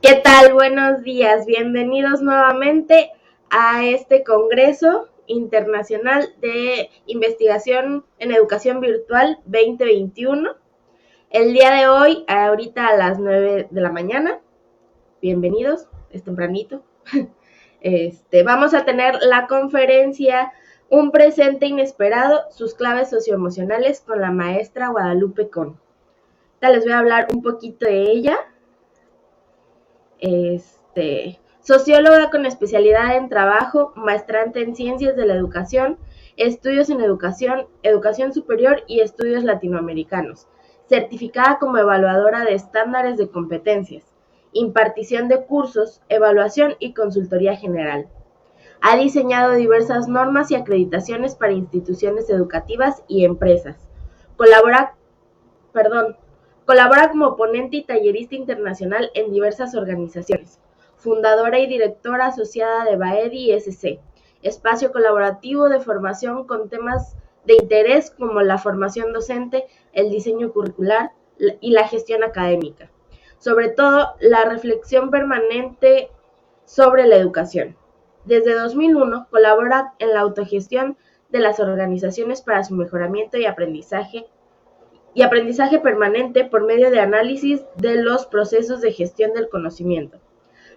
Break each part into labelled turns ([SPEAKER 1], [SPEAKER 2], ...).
[SPEAKER 1] ¿Qué tal? Buenos días. Bienvenidos nuevamente a este Congreso Internacional de Investigación en Educación Virtual 2021. El día de hoy, ahorita a las 9 de la mañana, bienvenidos, es tempranito. Vamos a tener la conferencia Un presente inesperado, sus claves socioemocionales con la maestra Guadalupe Con. Les voy a hablar un poquito de ella. Socióloga con especialidad en trabajo, maestrante en ciencias de la educación, estudios en educación, educación superior y estudios latinoamericanos, certificada como evaluadora de estándares de competencias, impartición de cursos, evaluación y consultoría general. Ha diseñado diversas normas y acreditaciones para instituciones educativas y empresas. Colabora como ponente y tallerista internacional en diversas organizaciones. Fundadora y directora asociada de BAEDI SC, espacio colaborativo de formación con temas de interés como la formación docente, el diseño curricular y la gestión académica. Sobre todo, la reflexión permanente sobre la educación. Desde 2001 colabora en la autogestión de las organizaciones para su mejoramiento y aprendizaje permanente por medio de análisis de los procesos de gestión del conocimiento.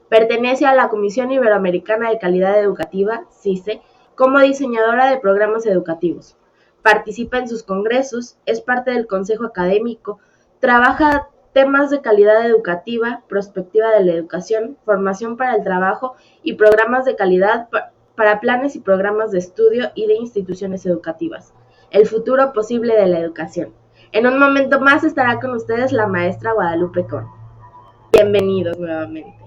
[SPEAKER 1] Pertenece a la Comisión Iberoamericana de Calidad Educativa, CICE, como diseñadora de programas educativos. Participa en sus congresos, es parte del consejo académico, trabaja temas de calidad educativa, perspectiva de la educación, formación para el trabajo y programas de calidad para planes y programas de estudio y de instituciones educativas. El futuro posible de la educación. En un momento más estará con ustedes la maestra Guadalupe Con. Bienvenidos nuevamente.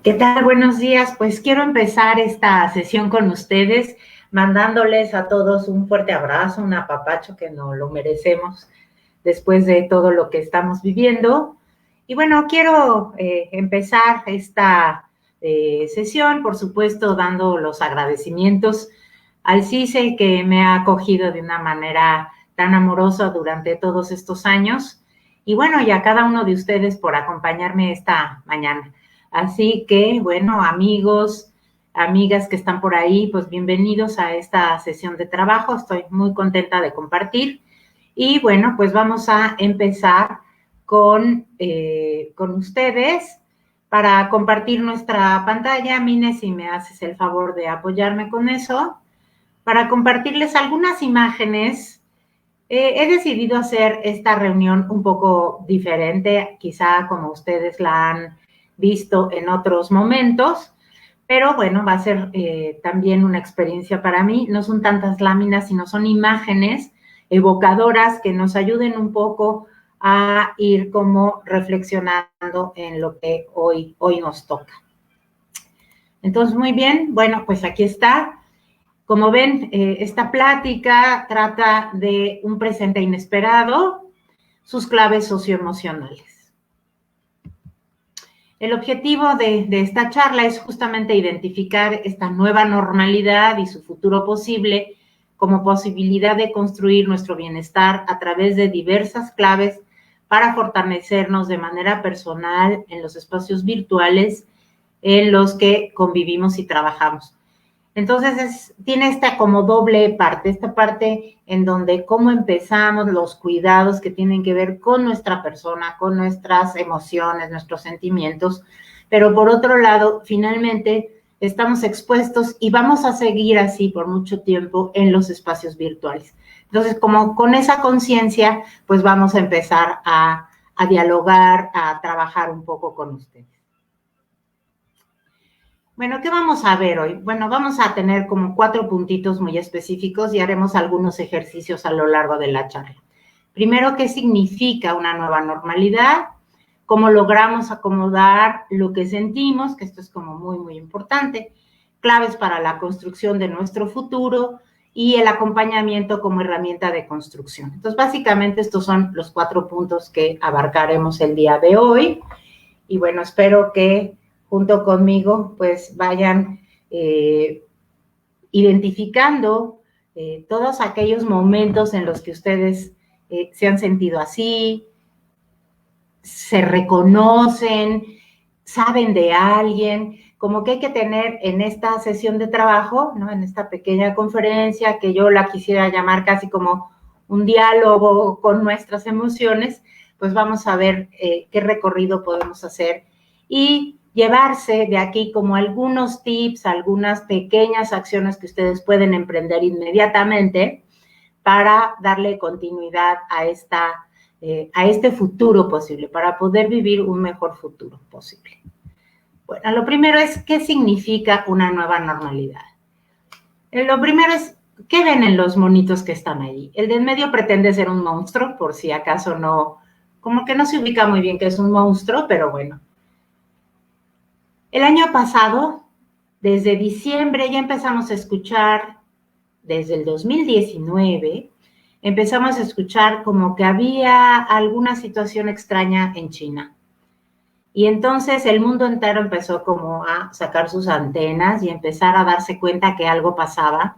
[SPEAKER 2] ¿Qué tal? Buenos días. Pues quiero empezar esta sesión con ustedes mandándoles a todos un fuerte abrazo, un apapacho que nos lo merecemos después de todo lo que estamos viviendo. Y bueno, quiero empezar esta sesión, por supuesto, dando los agradecimientos al CICE que me ha acogido de una manera tan amorosa durante todos estos años. Y bueno, y a cada uno de ustedes por acompañarme esta mañana. Así que, bueno, amigos, amigas que están por ahí, pues bienvenidos a esta sesión de trabajo. Estoy muy contenta de compartir. Y bueno, pues vamos a empezar con ustedes para compartir nuestra pantalla. Mine, si me haces el favor de apoyarme con eso, para compartirles algunas imágenes. He decidido hacer esta reunión un poco diferente, quizá como ustedes la han visto en otros momentos, pero bueno, va a ser también una experiencia para mí. No son tantas láminas, sino son imágenes evocadoras que nos ayuden un poco a ir como reflexionando en lo que hoy nos toca. Entonces, muy bien, bueno, pues aquí está. Como ven, esta plática trata de un presente inesperado, sus claves socioemocionales. El objetivo de esta charla es justamente identificar esta nueva normalidad y su futuro posible como posibilidad de construir nuestro bienestar a través de diversas claves para fortalecernos de manera personal en los espacios virtuales en los que convivimos y trabajamos. Entonces, tiene esta como doble parte, esta parte en donde cómo empezamos, los cuidados que tienen que ver con nuestra persona, con nuestras emociones, nuestros sentimientos, pero por otro lado, finalmente, estamos expuestos y vamos a seguir así por mucho tiempo en los espacios virtuales. Entonces, como con esa conciencia, pues vamos a empezar a dialogar, a trabajar un poco con ustedes. Bueno, ¿qué vamos a ver hoy? Bueno, vamos a tener como 4 puntitos muy específicos y haremos algunos ejercicios a lo largo de la charla. Primero, ¿qué significa una nueva normalidad? ¿Cómo logramos acomodar lo que sentimos? Que esto es como muy, muy importante. Claves para la construcción de nuestro futuro y el acompañamiento como herramienta de construcción. Entonces, básicamente, estos son los 4 puntos que abarcaremos el día de hoy. Y bueno, espero que junto conmigo, pues vayan identificando todos aquellos momentos en los que ustedes se han sentido así, se reconocen, saben de alguien, como que hay que tener en esta sesión de trabajo, ¿no? En esta pequeña conferencia, que yo la quisiera llamar casi como un diálogo con nuestras emociones, pues vamos a ver qué recorrido podemos hacer y llevarse de aquí como algunos tips, algunas pequeñas acciones que ustedes pueden emprender inmediatamente para darle continuidad a este futuro posible, para poder vivir un mejor futuro posible. Bueno, lo primero es, ¿qué significa una nueva normalidad? Lo primero es, ¿qué ven en los monitos que están ahí? El de en medio pretende ser un monstruo, por si acaso no, como que no se ubica muy bien que es un monstruo, pero bueno. El año pasado, desde diciembre, ya empezamos a escuchar, desde el 2019, empezamos a escuchar como que había alguna situación extraña en China. Y entonces el mundo entero empezó como a sacar sus antenas y empezar a darse cuenta que algo pasaba,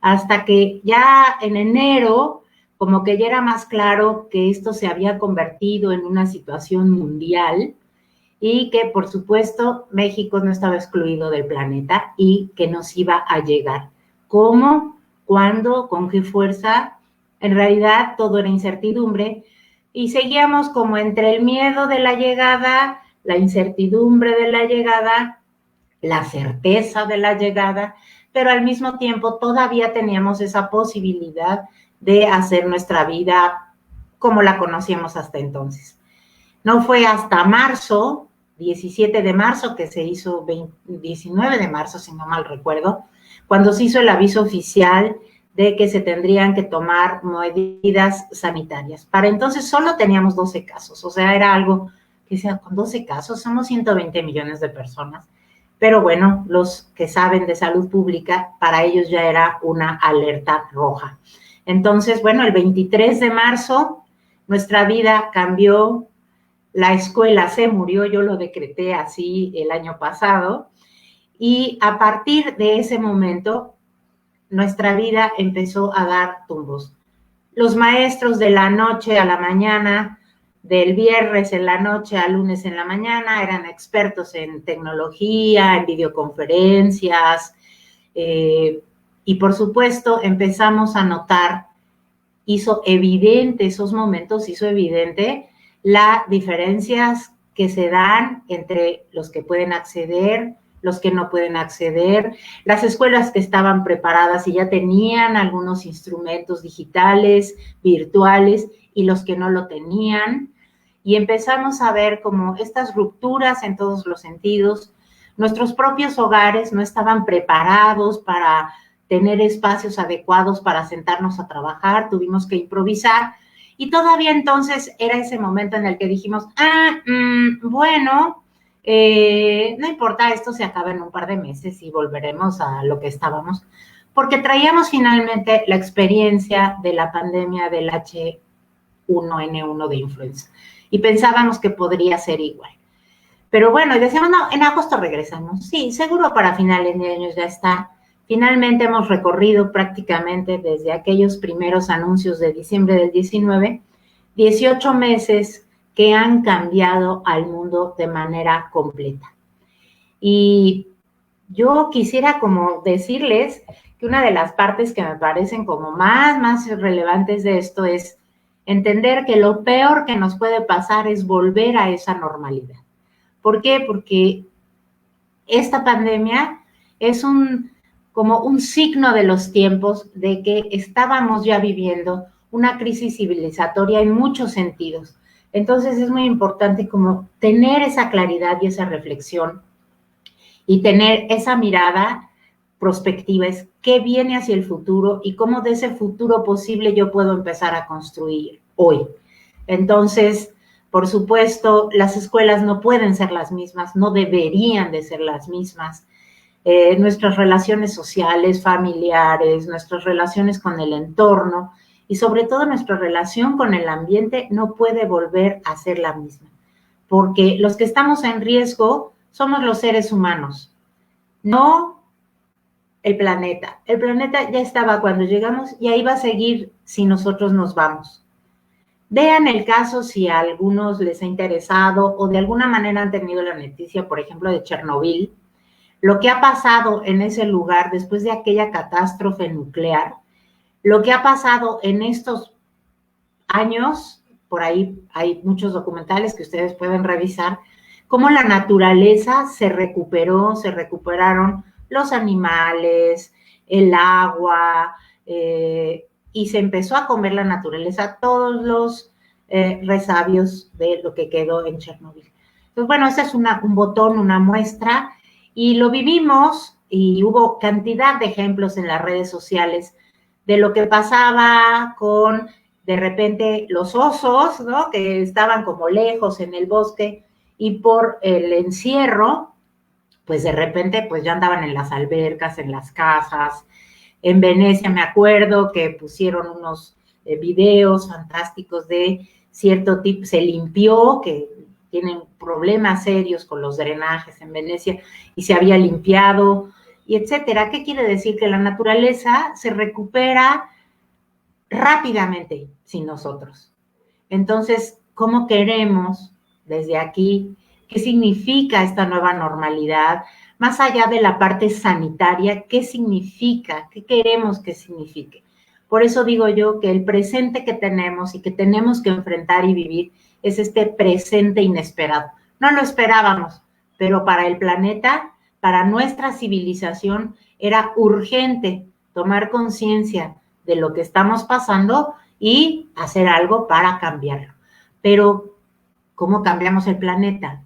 [SPEAKER 2] hasta que ya en enero, como que ya era más claro que esto se había convertido en una situación mundial y que, por supuesto, México no estaba excluido del planeta y que nos iba a llegar. ¿Cómo? ¿Cuándo? ¿Con qué fuerza? En realidad todo era incertidumbre y seguíamos como entre el miedo de la llegada, la incertidumbre de la llegada, la certeza de la llegada, pero al mismo tiempo todavía teníamos esa posibilidad de hacer nuestra vida como la conocíamos hasta entonces. No fue hasta marzo, 17 de marzo, que se hizo, 19 de marzo, si no mal recuerdo, cuando se hizo el aviso oficial de que se tendrían que tomar medidas sanitarias. Para entonces solo teníamos 12 casos, o sea, era algo que sea, con 12 casos somos 120 millones de personas. Pero bueno, los que saben de salud pública, para ellos ya era una alerta roja. Entonces, bueno, el 23 de marzo nuestra vida cambió, la escuela se murió, yo lo decreté así el año pasado, y a partir de ese momento nuestra vida empezó a dar tumbos. Los maestros de la noche a la mañana, del viernes en la noche al lunes en la mañana, eran expertos en tecnología, en videoconferencias, y por supuesto empezamos a notar, hizo evidente esos momentos, hizo evidente las diferencias que se dan entre los que pueden acceder, los que no pueden acceder, las escuelas que estaban preparadas y ya tenían algunos instrumentos digitales, virtuales, y los que no lo tenían. Y empezamos a ver como estas rupturas en todos los sentidos. Nuestros propios hogares no estaban preparados para tener espacios adecuados para sentarnos a trabajar, tuvimos que improvisar. Y todavía entonces era ese momento en el que dijimos, bueno, no importa, esto se acaba en un par de meses y volveremos a lo que estábamos, porque traíamos finalmente la experiencia de la pandemia del H1N1 de influenza y pensábamos que podría ser igual. Pero bueno, y decíamos, no, en agosto regresamos. Sí, seguro para finales de año ya está. Finalmente hemos recorrido prácticamente desde aquellos primeros anuncios de diciembre del 19, 18 meses que han cambiado al mundo de manera completa. Y yo quisiera como decirles que una de las partes que me parecen como más relevantes de esto es entender que lo peor que nos puede pasar es volver a esa normalidad. ¿Por qué? Porque esta pandemia es como un signo de los tiempos de que estábamos ya viviendo una crisis civilizatoria en muchos sentidos. Entonces es muy importante como tener esa claridad y esa reflexión y tener esa mirada prospectiva, es qué viene hacia el futuro y cómo de ese futuro posible yo puedo empezar a construir hoy. Entonces, por supuesto, las escuelas no pueden ser las mismas, no deberían de ser las mismas. Nuestras relaciones sociales, familiares, nuestras relaciones con el entorno y sobre todo nuestra relación con el ambiente no puede volver a ser la misma, porque los que estamos en riesgo somos los seres humanos, no el planeta. El planeta ya estaba cuando llegamos y ahí va a seguir si nosotros nos vamos. Vean el caso si a algunos les ha interesado o de alguna manera han tenido la noticia, por ejemplo, de Chernobyl, lo que ha pasado en ese lugar después de aquella catástrofe nuclear, lo que ha pasado en estos años, por ahí hay muchos documentales que ustedes pueden revisar, cómo la naturaleza se recuperó, se recuperaron los animales, el agua, y se empezó a comer la naturaleza todos los resabios de lo que quedó en Chernobyl. Entonces, bueno, ese es un botón, una muestra, y lo vivimos, y hubo cantidad de ejemplos en las redes sociales de lo que pasaba con, de repente, los osos, ¿no? Que estaban como lejos en el bosque, y por el encierro, pues de repente, pues ya andaban en las albercas, en las casas. En Venecia me acuerdo que pusieron unos videos fantásticos de cierto tipo, se limpió, que tienen problemas serios con los drenajes en Venecia, y se había limpiado, y etcétera. ¿Qué quiere decir? Que la naturaleza se recupera rápidamente sin nosotros. Entonces, ¿cómo queremos desde aquí? ¿Qué significa esta nueva normalidad? Más allá de la parte sanitaria, ¿qué significa? ¿Qué queremos que signifique? Por eso digo yo que el presente que tenemos y que tenemos que enfrentar y vivir es este presente inesperado. No lo esperábamos, pero para el planeta, para nuestra civilización, era urgente tomar conciencia de lo que estamos pasando y hacer algo para cambiarlo. Pero, ¿cómo cambiamos el planeta?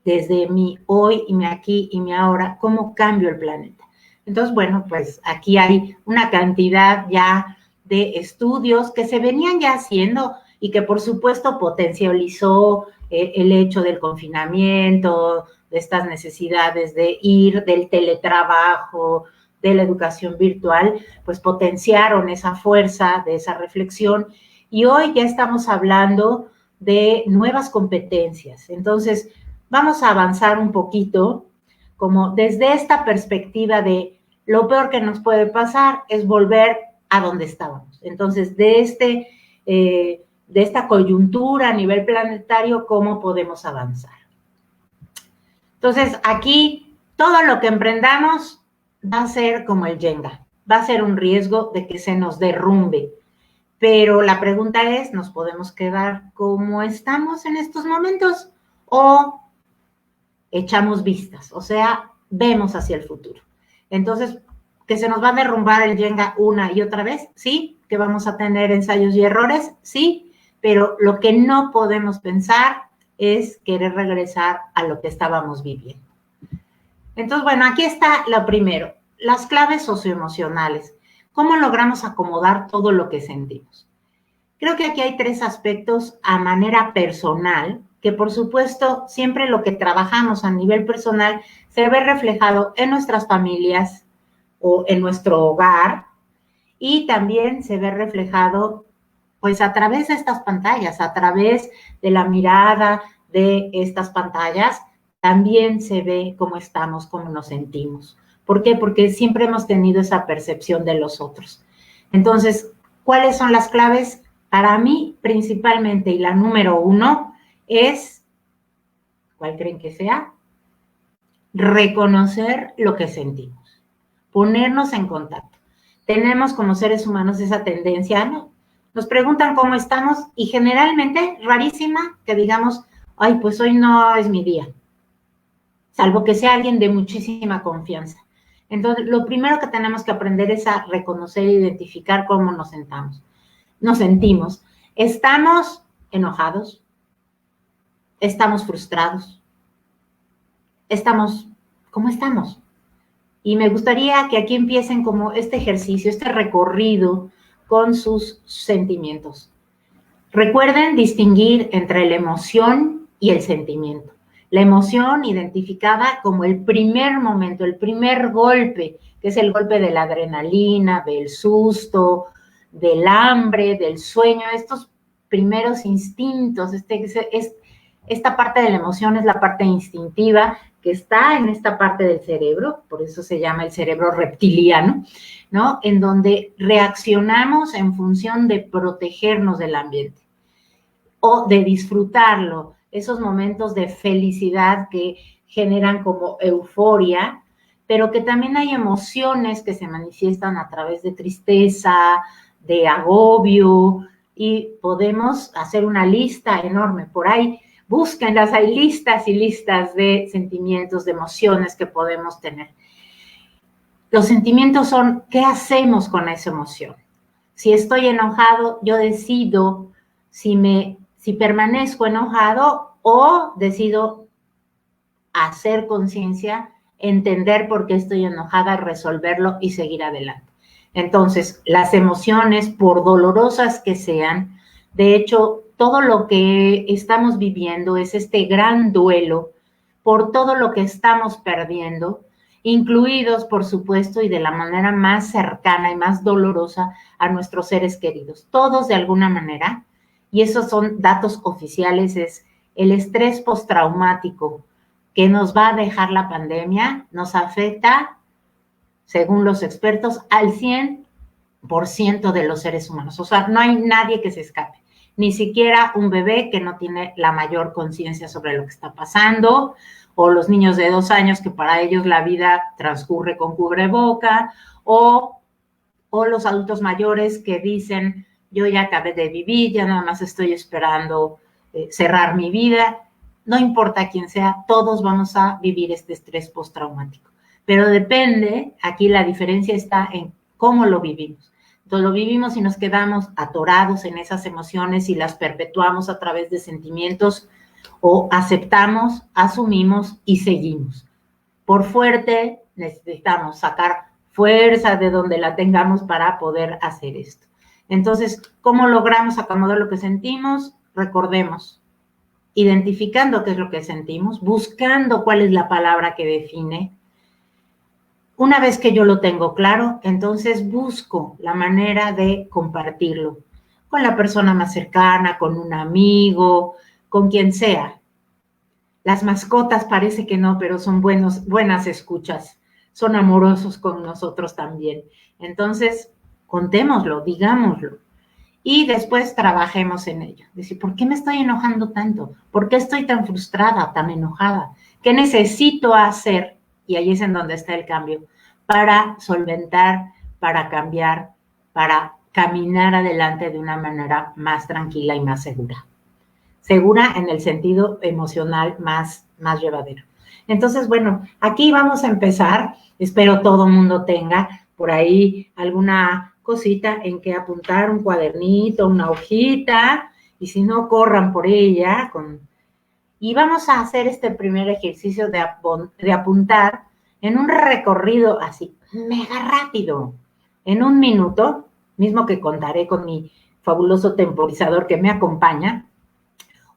[SPEAKER 2] Desde mi hoy y mi aquí y mi ahora, ¿cómo cambio el planeta? Entonces, bueno, pues aquí hay una cantidad ya de estudios que se venían ya haciendo y que por supuesto potencializó el hecho del confinamiento, de estas necesidades de ir, del teletrabajo, de la educación virtual, pues potenciaron esa fuerza de esa reflexión, y hoy ya estamos hablando de nuevas competencias. Entonces, vamos a avanzar un poquito, como desde esta perspectiva de lo peor que nos puede pasar es volver a donde estábamos. Entonces, de esta coyuntura a nivel planetario, ¿cómo podemos avanzar? Entonces, aquí todo lo que emprendamos va a ser como el Jenga, va a ser un riesgo de que se nos derrumbe. Pero la pregunta es, ¿nos podemos quedar como estamos en estos momentos o echamos vistas? O sea, vemos hacia el futuro. Entonces, ¿que se nos va a derrumbar el Jenga una y otra vez? Sí. ¿Que vamos a tener ensayos y errores? Sí. Pero lo que no podemos pensar es querer regresar a lo que estábamos viviendo. Entonces, bueno, aquí está lo primero, las claves socioemocionales. ¿Cómo logramos acomodar todo lo que sentimos? Creo que aquí hay 3 aspectos a manera personal, que por supuesto siempre lo que trabajamos a nivel personal se ve reflejado en nuestras familias o en nuestro hogar, y también se ve reflejado pues a través de estas pantallas, a través de la mirada de estas pantallas, también se ve cómo estamos, cómo nos sentimos. ¿Por qué? Porque siempre hemos tenido esa percepción de los otros. Entonces, ¿cuáles son las claves? Para mí, principalmente, y la número 1 es, ¿cuál creen que sea? Reconocer lo que sentimos, ponernos en contacto. Tenemos como seres humanos esa tendencia, ¿no? Nos preguntan cómo estamos y generalmente, rarísima, que digamos, ay, pues hoy no es mi día, salvo que sea alguien de muchísima confianza. Entonces, lo primero que tenemos que aprender es a reconocer e identificar cómo nos sentimos. ¿Estamos enojados? ¿Estamos frustrados? ¿Cómo estamos? Y me gustaría que aquí empiecen como este ejercicio, este recorrido con sus sentimientos. Recuerden distinguir entre la emoción y el sentimiento. La emoción identificada como el primer momento, el primer golpe, que es el golpe de la adrenalina, del susto, del hambre, del sueño, estos primeros instintos. Esta parte de la emoción es la parte instintiva que está en esta parte del cerebro, por eso se llama el cerebro reptiliano, ¿no? En donde reaccionamos en función de protegernos del ambiente. o de disfrutarlo, esos momentos de felicidad que generan como euforia, pero que también hay emociones que se manifiestan a través de tristeza, de agobio, y podemos hacer una lista enorme. Por ahí, búsquenlas, hay listas y listas de sentimientos, de emociones que podemos tener. Los sentimientos son, ¿qué hacemos con esa emoción? Si estoy enojado, yo decido si permanezco enojado o decido hacer conciencia, entender por qué estoy enojada, resolverlo y seguir adelante. Entonces, las emociones, por dolorosas que sean, de hecho, todo lo que estamos viviendo es este gran duelo por todo lo que estamos perdiendo, incluidos, por supuesto, y de la manera más cercana y más dolorosa a nuestros seres queridos. Todos de alguna manera, y esos son datos oficiales, es el estrés postraumático que nos va a dejar la pandemia, nos afecta, según los expertos, al 100% de los seres humanos. O sea, no hay nadie que se escape, ni siquiera un bebé que no tiene la mayor conciencia sobre lo que está pasando, o los niños de 2 años que para ellos la vida transcurre con cubreboca, o los adultos mayores que dicen, yo ya acabé de vivir, ya nada más estoy esperando cerrar mi vida. No importa quién sea, todos vamos a vivir este estrés postraumático. Pero depende, aquí la diferencia está en cómo lo vivimos. Entonces lo vivimos y nos quedamos atorados en esas emociones y las perpetuamos a través de sentimientos, o aceptamos, asumimos y seguimos. Por fuerte, necesitamos sacar fuerza de donde la tengamos para poder hacer esto. Entonces, ¿cómo logramos acomodar lo que sentimos? Recordemos, identificando qué es lo que sentimos, buscando cuál es la palabra que define. Una vez que yo lo tengo claro, entonces busco la manera de compartirlo con la persona más cercana, con un amigo, con quien sea. Las mascotas parece que no, pero son buenas escuchas, son amorosos con nosotros también. Entonces, contémoslo, digámoslo. Y después trabajemos en ello. Decir, ¿por qué me estoy enojando tanto? ¿Por qué estoy tan frustrada, tan enojada? ¿Qué necesito hacer? Y ahí es en donde está el cambio, para solventar, para cambiar, para caminar adelante de una manera más tranquila y más segura. Segura en el sentido emocional más llevadero. Entonces, bueno, aquí vamos a empezar. Espero todo el mundo tenga por ahí alguna cosita en que apuntar, un cuadernito, una hojita, y si no, corran por ella. Y vamos a hacer este primer ejercicio de apuntar en un recorrido así, mega rápido, en 1 minuto, mismo que contaré con mi fabuloso temporizador que me acompaña.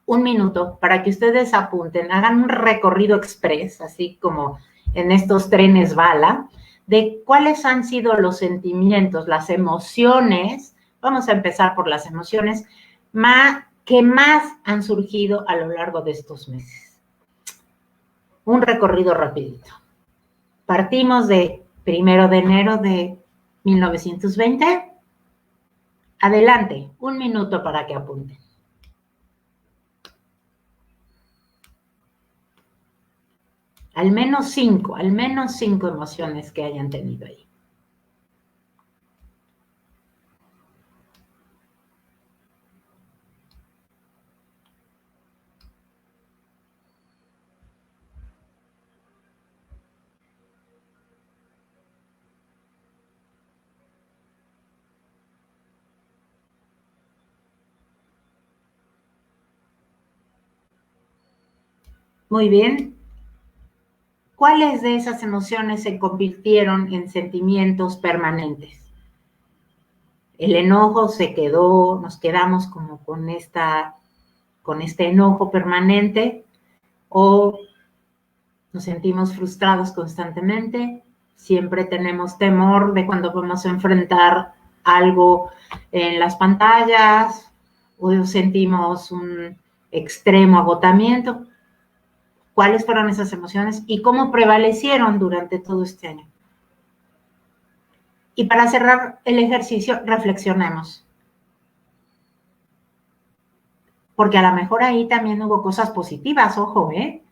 [SPEAKER 2] 1 minuto para que ustedes apunten, hagan un recorrido express, así como en estos trenes bala, de cuáles han sido los sentimientos, las emociones, vamos a empezar por las emociones, que más han surgido a lo largo de estos meses. Un recorrido rapidito. Partimos de 1 de enero de 1920. Adelante, 1 minuto para que apunten. Al menos 5 emociones que hayan tenido ahí. Muy bien. ¿Cuáles de esas emociones se convirtieron en sentimientos permanentes? El enojo se quedó, nos quedamos como con este enojo permanente, o nos sentimos frustrados constantemente, siempre tenemos temor de cuando vamos a enfrentar algo en las pantallas, o sentimos un extremo agotamiento. ¿Cuáles fueron esas emociones y cómo prevalecieron durante todo este año? Y para cerrar el ejercicio, reflexionemos. porque a lo mejor ahí también hubo cosas positivas, ojo, ¿eh?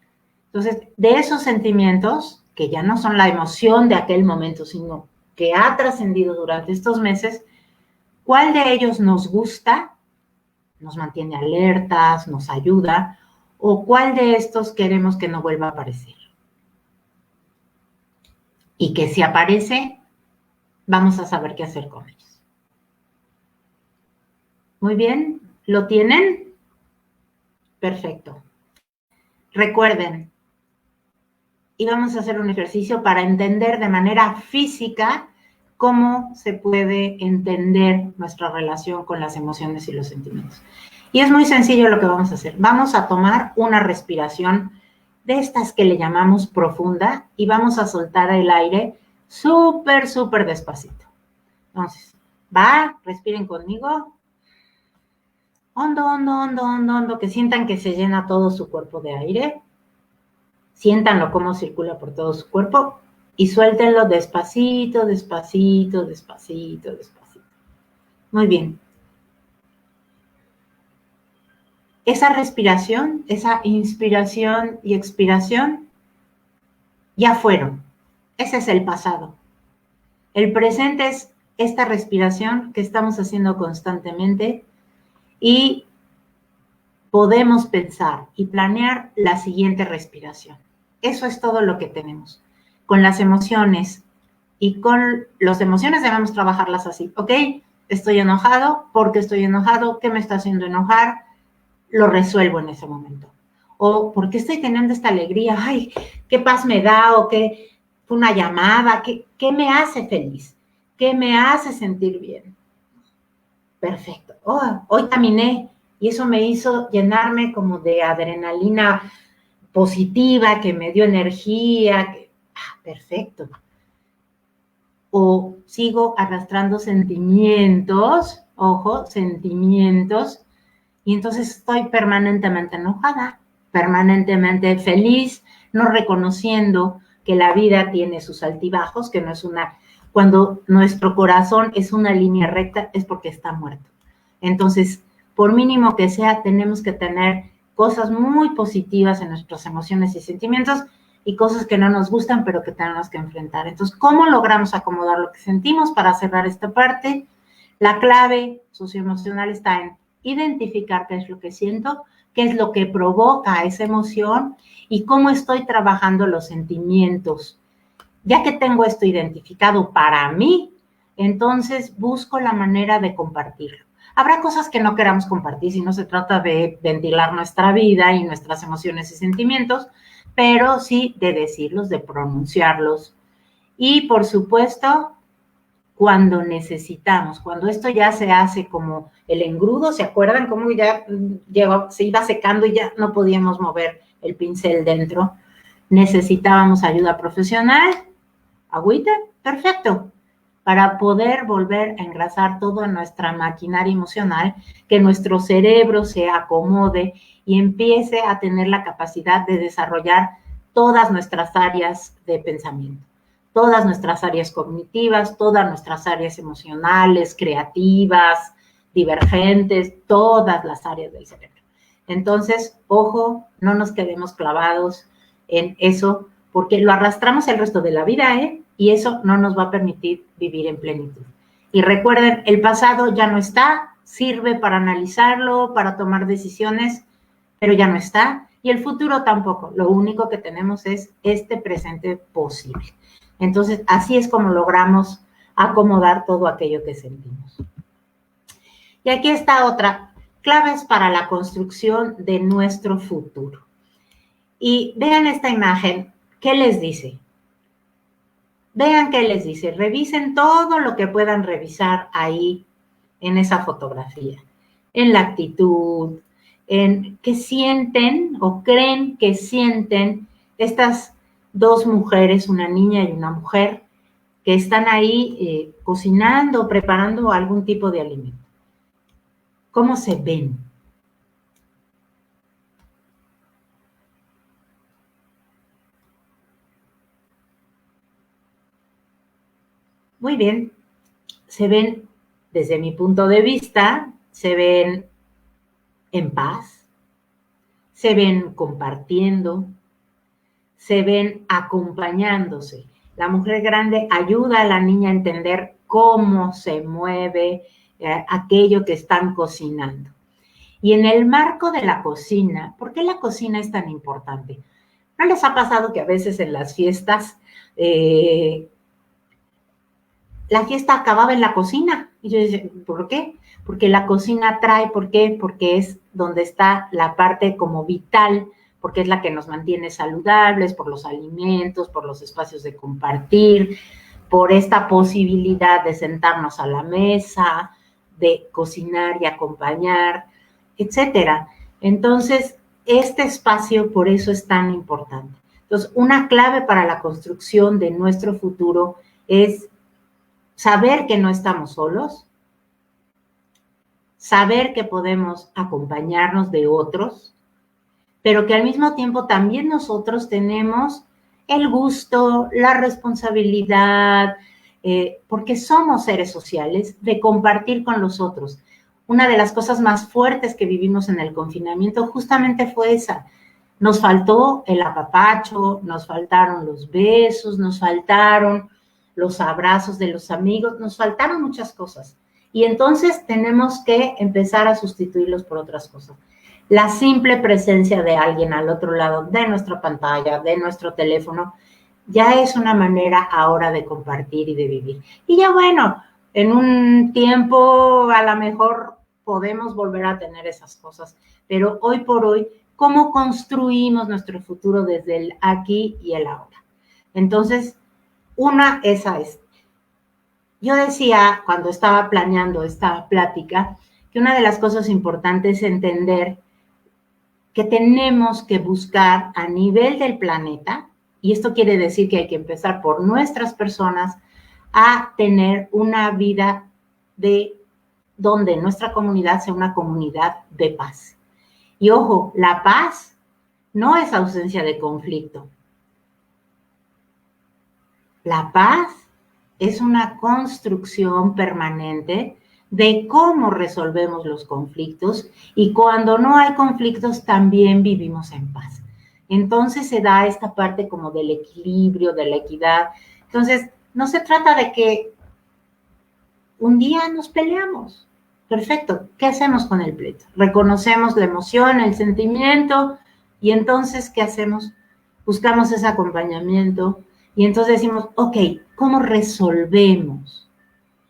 [SPEAKER 2] Entonces, de esos sentimientos, que ya no son la emoción de aquel momento, sino que ha trascendido durante estos meses, ¿cuál de ellos nos gusta, nos mantiene alertas, nos ayuda, o cuál de estos queremos que no vuelva a aparecer? Y que si aparece, vamos a saber qué hacer con ellos. Muy bien, ¿lo tienen? Perfecto. Recuerden, y vamos a hacer un ejercicio para entender de manera física cómo se puede entender nuestra relación con las emociones y los sentimientos. Y es muy sencillo lo que vamos a hacer. Vamos a tomar una respiración de estas que le llamamos profunda y vamos a soltar el aire súper, súper despacito. Entonces, va, respiren conmigo. Hondo, hondo, hondo, hondo, hondo, que sientan que se llena todo su cuerpo de aire. Siéntanlo cómo circula por todo su cuerpo y suéltenlo despacito, despacito, despacito, despacito. Muy bien. Esa respiración, esa inspiración y expiración ya fueron. Ese es el pasado. El presente es esta respiración que estamos haciendo constantemente y podemos pensar y planear la siguiente respiración. Eso es todo lo que tenemos. Con las emociones y con las emociones debemos trabajarlas así. ¿Ok? Estoy enojado. ¿Por qué estoy enojado? ¿Qué me está haciendo enojar? Lo resuelvo en ese momento. O ¿por qué estoy teniendo esta alegría? Ay, qué paz me da, o qué fue una llamada, qué me hace feliz, qué me hace sentir bien. Perfecto. Oh, hoy caminé y eso me hizo llenarme como de adrenalina positiva, que me dio energía. Perfecto. O sigo arrastrando sentimientos, ojo, sentimientos, y entonces estoy permanentemente enojada, permanentemente feliz, no reconociendo que la vida tiene sus altibajos, que no es cuando nuestro corazón es una línea recta, es porque está muerto. Entonces, por mínimo que sea, tenemos que tener cosas muy positivas en nuestras emociones y sentimientos y cosas que no nos gustan, pero que tenemos que enfrentar. Entonces, ¿cómo logramos acomodar lo que sentimos para cerrar esta parte? La clave socioemocional está en identificar qué es lo que siento, qué es lo que provoca esa emoción y cómo estoy trabajando los sentimientos. Ya que tengo esto identificado para mí, entonces busco la manera de compartirlo. Habrá cosas que no queramos compartir si no se trata de ventilar nuestra vida y nuestras emociones y sentimientos, pero sí de decirlos, de pronunciarlos. Y por supuesto, cuando necesitamos, cuando esto ya se hace como el engrudo, ¿se acuerdan cómo ya se iba secando y ya no podíamos mover el pincel dentro? Necesitábamos ayuda profesional, agüita, perfecto, para poder volver a engrasar toda nuestra maquinaria emocional, que nuestro cerebro se acomode y empiece a tener la capacidad de desarrollar todas nuestras áreas de pensamiento, todas nuestras áreas cognitivas, todas nuestras áreas emocionales, creativas, divergentes, todas las áreas del cerebro. Entonces, ojo, no nos quedemos clavados en eso, porque lo arrastramos el resto de la vida, ¿eh? Y eso no nos va a permitir vivir en plenitud. Y recuerden, el pasado ya no está, sirve para analizarlo, para tomar decisiones, pero ya no está. Y el futuro tampoco. Lo único que tenemos es este presente posible. Entonces, así es como logramos acomodar todo aquello que sentimos. Y aquí está otra, claves para la construcción de nuestro futuro. Y vean esta imagen, ¿qué les dice? Vean qué les dice, revisen todo lo que puedan revisar ahí en esa fotografía, en la actitud, en qué sienten o creen que sienten estas dos mujeres, una niña y una mujer, que están ahí cocinando, preparando algún tipo de alimento. ¿Cómo se ven? Muy bien, se ven, desde mi punto de vista, se ven en paz, se ven compartiendo, se ven acompañándose. La mujer grande ayuda a la niña a entender cómo se mueve aquello que están cocinando. Y en el marco de la cocina, ¿por qué la cocina es tan importante? ¿No les ha pasado que a veces en las fiestas la fiesta acababa en la cocina? Y yo decía, ¿por qué? Porque la cocina trae, ¿por qué? Porque es donde está la parte como vital, porque es la que nos mantiene saludables, por los alimentos, por los espacios de compartir, por esta posibilidad de sentarnos a la mesa, de cocinar y acompañar, etcétera. Entonces, este espacio por eso es tan importante. Entonces, una clave para la construcción de nuestro futuro es saber que no estamos solos, saber que podemos acompañarnos de otros, pero que al mismo tiempo también nosotros tenemos el gusto, la responsabilidad, porque somos seres sociales, de compartir con los otros. Una de las cosas más fuertes que vivimos en el confinamiento justamente fue esa. Nos faltó el apapacho, nos faltaron los besos, nos faltaron los abrazos de los amigos, nos faltaron muchas cosas. Y entonces tenemos que empezar a sustituirlos por otras cosas. La simple presencia de alguien al otro lado de nuestra pantalla, de nuestro teléfono, ya es una manera ahora de compartir y de vivir. Y ya bueno, en un tiempo a lo mejor podemos volver a tener esas cosas, pero hoy por hoy, ¿cómo construimos nuestro futuro desde el aquí y el ahora? Entonces, esa es. Yo decía, cuando estaba planeando esta plática, que una de las cosas importantes es entender que tenemos que buscar a nivel del planeta, y esto quiere decir que hay que empezar por nuestras personas, a tener una vida donde nuestra comunidad sea una comunidad de paz. Y ojo, la paz no es ausencia de conflicto. La paz es una construcción permanente de cómo resolvemos los conflictos, y cuando no hay conflictos también vivimos en paz. Entonces se da esta parte como del equilibrio, de la equidad. Entonces, no se trata de que un día nos peleamos. Perfecto, ¿qué hacemos con el pleito? Reconocemos la emoción, el sentimiento, y entonces, ¿qué hacemos? Buscamos ese acompañamiento, y entonces decimos, ok, ¿cómo resolvemos?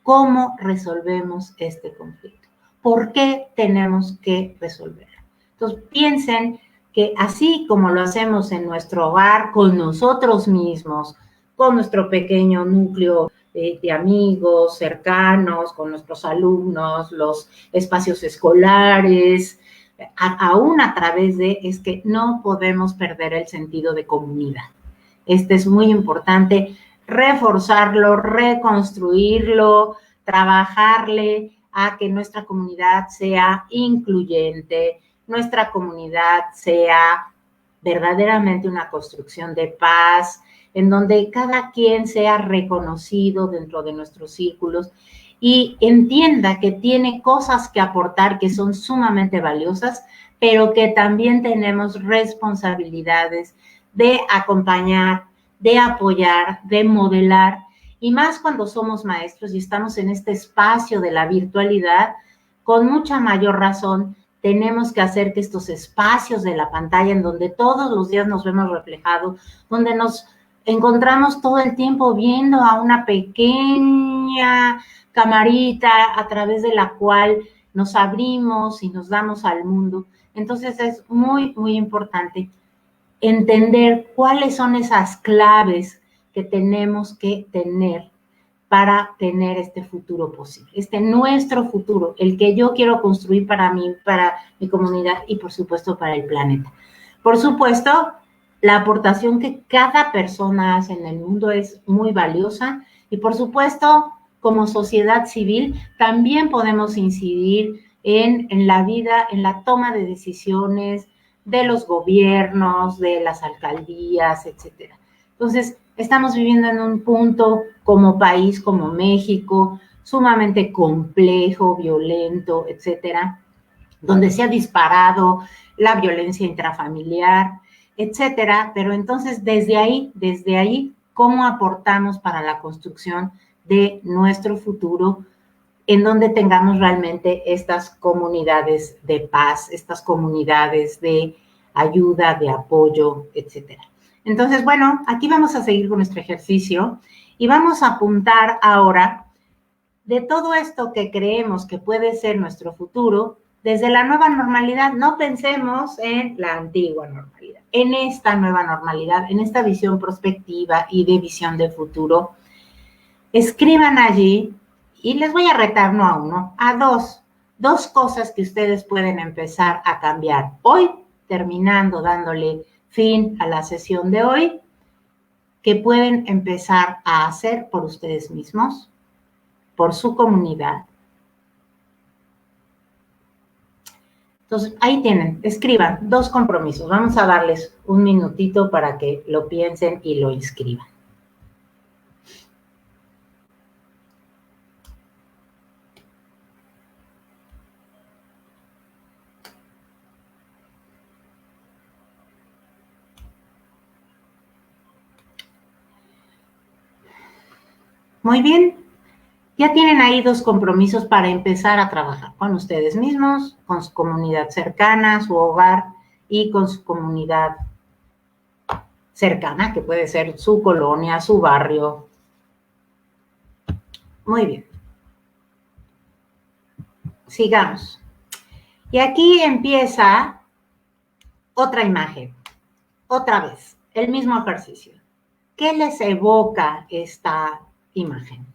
[SPEAKER 2] ¿Cómo resolvemos este conflicto? ¿Por qué tenemos que resolverlo? Entonces, piensen que así como lo hacemos en nuestro hogar, con nosotros mismos, con nuestro pequeño núcleo de amigos cercanos, con nuestros alumnos, los espacios escolares, aún a través es que no podemos perder el sentido de comunidad. Este es muy importante, reforzarlo, reconstruirlo, trabajarle a que nuestra comunidad sea incluyente, nuestra comunidad sea verdaderamente una construcción de paz, en donde cada quien sea reconocido dentro de nuestros círculos y entienda que tiene cosas que aportar que son sumamente valiosas, pero que también tenemos responsabilidades de acompañar, de apoyar, de modelar, y más cuando somos maestros y estamos en este espacio de la virtualidad, con mucha mayor razón tenemos que hacer que estos espacios de la pantalla, en donde todos los días nos vemos reflejados, donde nos encontramos todo el tiempo viendo a una pequeña camarita a través de la cual nos abrimos y nos damos al mundo. Entonces es muy, muy importante entender cuáles son esas claves que tenemos que tener para tener este futuro posible, nuestro futuro, el que yo quiero construir para mí, para mi comunidad y por supuesto para el planeta. Por supuesto, la aportación que cada persona hace en el mundo es muy valiosa, y por supuesto, como sociedad civil, también podemos incidir en la vida, en la toma de decisiones de los gobiernos, de las alcaldías, etcétera. Entonces, estamos viviendo en un punto como país, como México, sumamente complejo, violento, etcétera. donde se ha disparado la violencia intrafamiliar, etcétera. Pero entonces, desde ahí, ¿cómo aportamos para la construcción de nuestro futuro en donde tengamos realmente estas comunidades de paz, estas comunidades de ayuda, de apoyo, etcétera? Entonces, bueno, aquí vamos a seguir con nuestro ejercicio y vamos a apuntar ahora de todo esto que creemos que puede ser nuestro futuro desde la nueva normalidad. No pensemos en la antigua normalidad, en esta nueva normalidad, en esta visión prospectiva y de visión de futuro. Escriban allí y les voy a retar no a uno, a dos cosas que ustedes pueden empezar a cambiar hoy, terminando dándole fin a la sesión de hoy, que pueden empezar a hacer por ustedes mismos, por su comunidad. Entonces, ahí tienen, escriban 2 compromisos. Vamos a darles un minutito para que lo piensen y lo inscriban. Muy bien. Ya tienen ahí 2 compromisos para empezar a trabajar con ustedes mismos, con su comunidad cercana, su hogar y con su comunidad cercana, que puede ser su colonia, su barrio. Muy bien. Sigamos. Y aquí empieza otra imagen. Otra vez, el mismo ejercicio. ¿Qué les evoca esta imagen?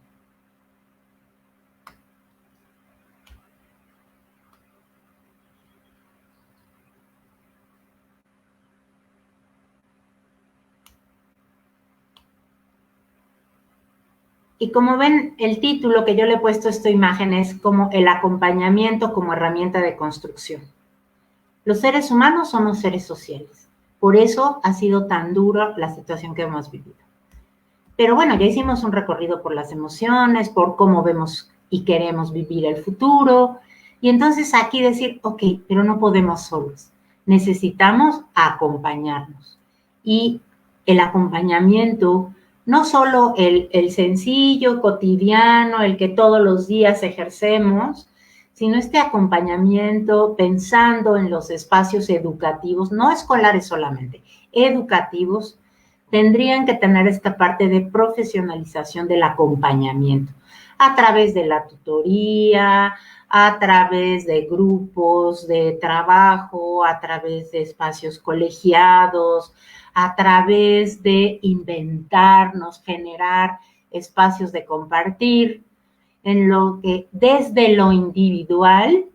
[SPEAKER 2] Y como ven, el título que yo le he puesto a esta imagen es como el acompañamiento como herramienta de construcción. Los seres humanos somos seres sociales. Por eso ha sido tan dura la situación que hemos vivido. Pero bueno, ya hicimos un recorrido por las emociones, por cómo vemos y queremos vivir el futuro. Y entonces aquí decir, ok, pero no podemos solos. Necesitamos acompañarnos. Y el acompañamiento, no solo el sencillo, cotidiano, el que todos los días ejercemos, sino este acompañamiento pensando en los espacios educativos, no escolares solamente, educativos, tendrían que tener esta parte de profesionalización del acompañamiento a través de la tutoría, a través de grupos de trabajo, a través de espacios colegiados, a través de inventarnos, generar espacios de compartir, en lo que desde lo individual,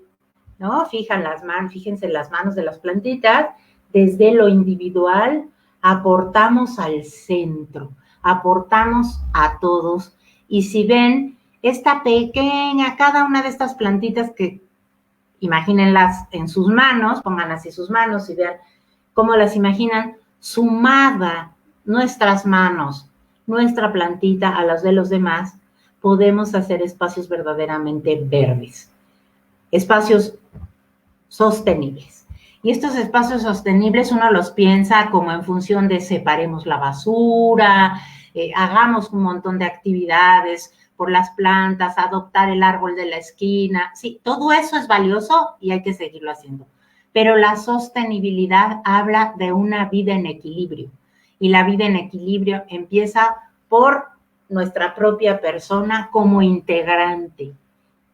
[SPEAKER 2] ¿no? Fíjense las manos de las plantitas, desde lo individual aportamos al centro, aportamos a todos. Y si ven esta pequeña, cada una de estas plantitas que imagínenlas en sus manos, pongan así sus manos y vean cómo las imaginan, sumada nuestras manos, nuestra plantita a las de los demás, podemos hacer espacios verdaderamente verdes, espacios sostenibles. Y estos espacios sostenibles uno los piensa como en función de separemos la basura, hagamos un montón de actividades por las plantas, adoptar el árbol de la esquina. Sí, todo eso es valioso y hay que seguirlo haciendo. Pero la sostenibilidad habla de una vida en equilibrio. Y la vida en equilibrio empieza por nuestra propia persona como integrante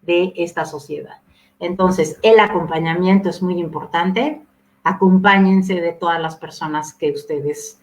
[SPEAKER 2] de esta sociedad. Entonces, el acompañamiento es muy importante. Acompáñense de todas las personas que ustedes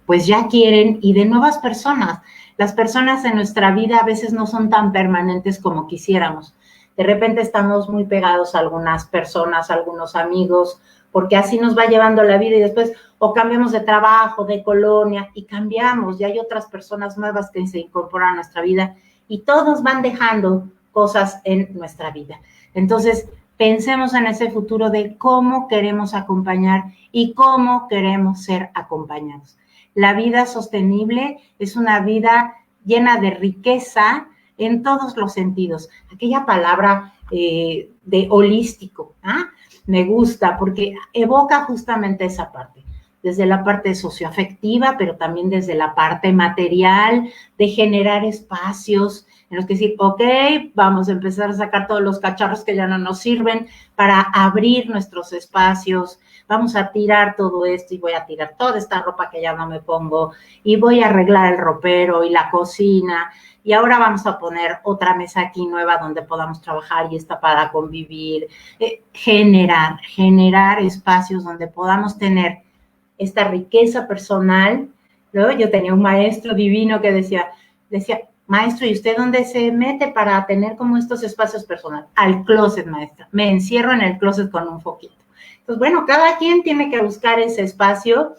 [SPEAKER 2] pues ya quieren y de nuevas personas. Las personas en nuestra vida a veces no son tan permanentes como quisiéramos. De repente estamos muy pegados a algunas personas, a algunos amigos, porque así nos va llevando la vida y después o cambiamos de trabajo, de colonia y cambiamos y hay otras personas nuevas que se incorporan a nuestra vida y todos van dejando cosas en nuestra vida. Entonces, pensemos en ese futuro de cómo queremos acompañar y cómo queremos ser acompañados. La vida sostenible es una vida llena de riqueza, en todos los sentidos. Aquella palabra de holístico, ¿ah? Me gusta porque evoca justamente esa parte, desde la parte socioafectiva, pero también desde la parte material, de generar espacios en los que decir, ok, vamos a empezar a sacar todos los cacharros que ya no nos sirven para abrir nuestros espacios, vamos a tirar todo esto y voy a tirar toda esta ropa que ya no me pongo y voy a arreglar el ropero y la cocina y ahora vamos a poner otra mesa aquí nueva donde podamos trabajar y esta para convivir, generar espacios donde podamos tener esta riqueza personal, ¿no? Yo tenía un maestro divino que decía, maestro, ¿y usted dónde se mete para tener como estos espacios personales? Al closet, maestra. Me encierro en el closet con un foquito. Entonces, bueno, cada quien tiene que buscar ese espacio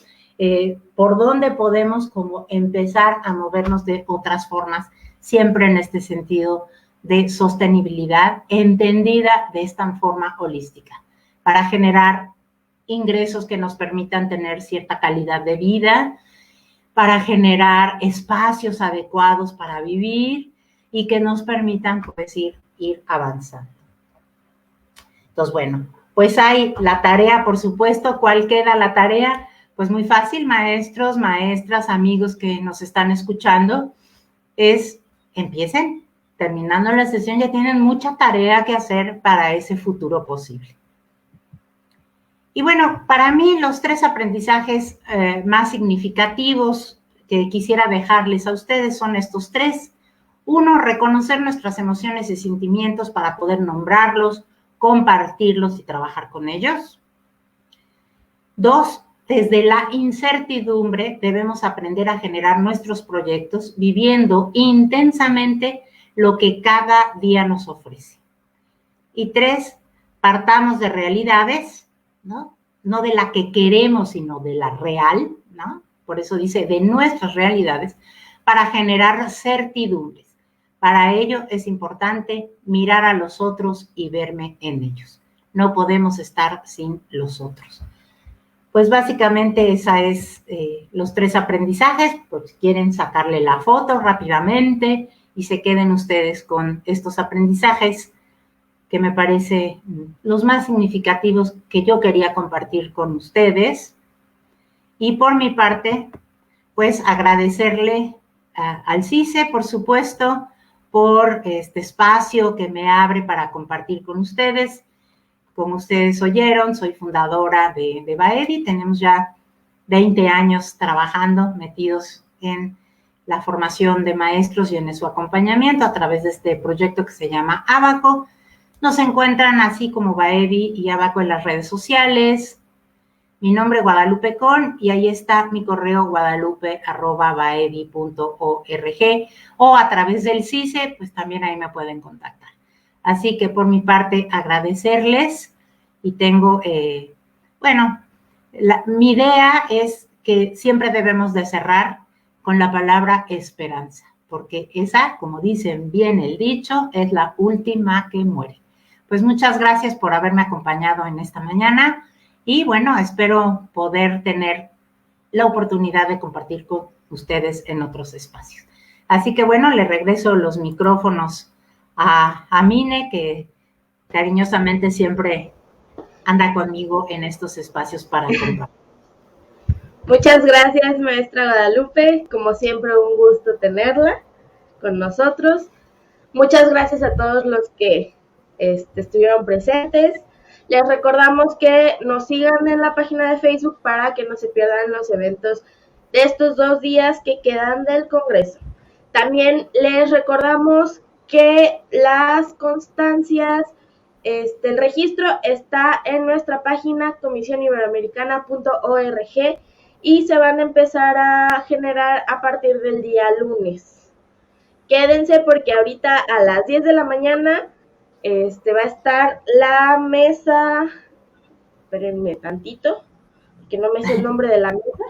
[SPEAKER 2] por donde podemos como empezar a movernos de otras formas, siempre en este sentido de sostenibilidad, entendida de esta forma holística, para generar ingresos que nos permitan tener cierta calidad de vida, para generar espacios adecuados para vivir y que nos permitan, pues, ir avanzando. Entonces, bueno, pues hay la tarea, por supuesto. ¿Cuál queda la tarea? Pues muy fácil, maestros, maestras, amigos que nos están escuchando, es empiecen. Terminando la sesión ya tienen mucha tarea que hacer para ese futuro posible. Y bueno, para mí los 3 aprendizajes más significativos que quisiera dejarles a ustedes son estos 3. 1, reconocer nuestras emociones y sentimientos para poder nombrarlos, compartirlos y trabajar con ellos. 2, desde la incertidumbre debemos aprender a generar nuestros proyectos viviendo intensamente lo que cada día nos ofrece. Y 3, partamos de realidades, ¿no? No de la que queremos, sino de la real, ¿no? Por eso dice de nuestras realidades, para generar certidumbres. Para ello es importante mirar a los otros y verme en ellos. No podemos estar sin los otros. Pues básicamente esa es los 3 aprendizajes, por si quieren sacarle la foto rápidamente y se queden ustedes con estos aprendizajes que me parece los más significativos que yo quería compartir con ustedes. Y por mi parte, pues agradecerle al CICE, por supuesto, por este espacio que me abre para compartir con ustedes. Como ustedes oyeron, soy fundadora de Baedi, tenemos ya 20 años trabajando, metidos en la formación de maestros y en su acompañamiento a través de este proyecto que se llama Abaco. Nos encuentran así como Baedi y Abaco en las redes sociales. Mi nombre es Guadalupe Con y ahí está mi correo guadalupe@baedi.org o a través del CICE, pues también ahí me pueden contactar. Así que por mi parte agradecerles y tengo, mi idea es que siempre debemos de cerrar con la palabra esperanza, porque esa, como dicen bien el dicho, es la última que muere. Pues muchas gracias por haberme acompañado en esta mañana y bueno, espero poder tener la oportunidad de compartir con ustedes en otros espacios. Así que bueno, le regreso los micrófonos a Mine, que cariñosamente siempre anda conmigo en estos espacios para compartir.
[SPEAKER 1] Muchas gracias, maestra Guadalupe. Como siempre, un gusto tenerla con nosotros. Muchas gracias a todos los que estuvieron presentes. Les recordamos que nos sigan en la página de Facebook para que no se pierdan los eventos de estos 2 días que quedan del Congreso. También les recordamos que las constancias, el registro está en nuestra página comisioniberoamericana.org y se van a empezar a generar a partir del día lunes. Quédense porque ahorita a las 10 de la mañana va a estar la mesa, espérenme tantito, que no me sé el nombre de la mesa,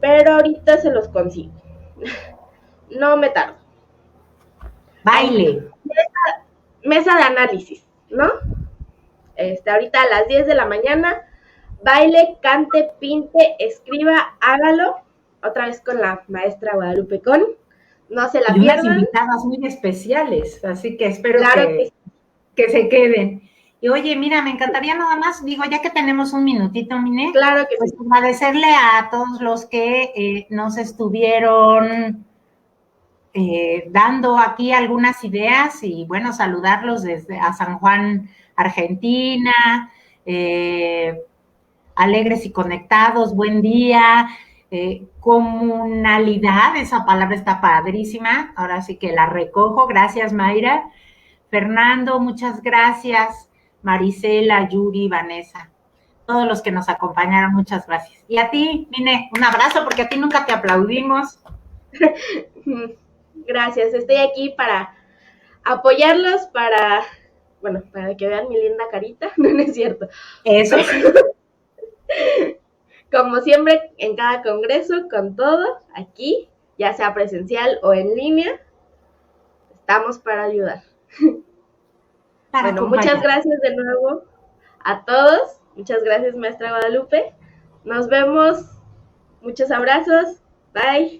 [SPEAKER 1] pero ahorita se los consigo. No me tardo.
[SPEAKER 2] Baile.
[SPEAKER 1] Mesa de análisis, ¿no? Ahorita a las 10 de la mañana, baile, cante, pinte, escriba, hágalo, otra vez con la maestra Guadalupe Con, No se la
[SPEAKER 2] Y unas
[SPEAKER 1] pierdan.
[SPEAKER 2] invitadas muy especiales, así que espero
[SPEAKER 1] Claro que sí.
[SPEAKER 2] que se queden. Y oye, mira, me encantaría nada más, digo, ya que tenemos un minutito, Mine,
[SPEAKER 1] Claro que
[SPEAKER 2] pues
[SPEAKER 1] sí.
[SPEAKER 2] agradecerle a todos los que nos estuvieron dando aquí algunas ideas y bueno, saludarlos desde a San Juan, Argentina, alegres y conectados, buen día, comunalidad, esa palabra está padrísima, ahora sí que la recojo, gracias Mayra. Fernando, muchas gracias, Marisela, Yuri, Vanessa, todos los que nos acompañaron, muchas gracias. Y a ti, Mine, un abrazo porque a ti nunca te aplaudimos.
[SPEAKER 1] Gracias, estoy aquí para apoyarlos, para que vean mi linda carita, no es cierto.
[SPEAKER 2] Eso
[SPEAKER 1] Pero,
[SPEAKER 2] sí.
[SPEAKER 1] como siempre, en cada congreso, con todo, aquí, ya sea presencial o en línea, estamos para ayudar.
[SPEAKER 2] Para
[SPEAKER 1] Bueno, muchas
[SPEAKER 2] acompañar.
[SPEAKER 1] gracias de nuevo a todos. Muchas gracias, maestra Guadalupe. Nos vemos. Muchos abrazos. Bye.